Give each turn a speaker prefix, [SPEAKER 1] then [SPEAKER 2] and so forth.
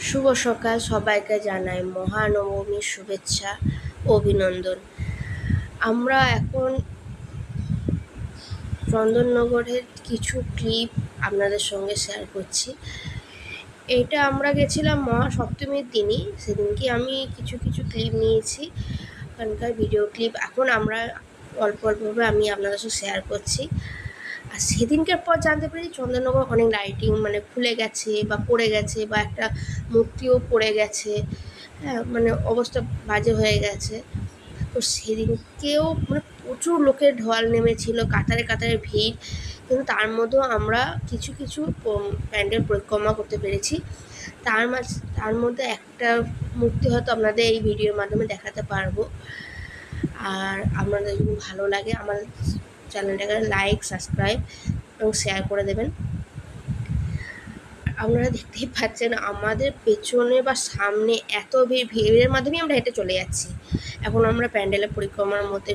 [SPEAKER 1] শুভ সকাল, সবাইকে জানাই মহানবমীর শুভেচ্ছা ও অভিনন্দন। আমরা এখন চন্দননগরের কিছু ক্লিপ আপনাদের সঙ্গে শেয়ার করছি। এটা আমরা গেছিলাম মহাসপ্তমীর দিনই, সেদিনকে আমি কিছু ক্লিপ নিয়েছি, ওখানকার ভিডিও ক্লিপ এখন আমরা অল্পভাবে আমি আপনাদের সঙ্গে শেয়ার করছি। আর সেদিনকার পর জানতে পারি চন্দননগর অনেক লাইটিং খুলে গেছে বা পড়ে গেছে, বা একটা মূর্তিও পড়ে গেছে। হ্যাঁ, অবস্থা বাজে হয়ে গেছে। তো সেদিনকেও প্রচুর লোকের ঢল নেমেছিল, কাতারে কাতারে ভিড়, কিন্তু তার মধ্যেও আমরা কিছু প্যান্ডেল পরিক্রমা করতে পেরেছি। তার মধ্যে একটা মূর্তি হয়তো আপনাদের এই ভিডিওর মাধ্যমে দেখাতে পারবো। আর আপনাদের যদি ভালো লাগে আমার চ্যানেলটাকে লাইক, সাবস্ক্রাইব এবং শেয়ার করে দেবেন। আপনারা দেখতেই পাচ্ছেন আমাদের পেছনে বা সামনে এত ভিড়ের মাধ্যমেই আমরা হেঁটে চলে যাচ্ছি। এখন আমরা প্যান্ডেলের পরিক্রমার মধ্যে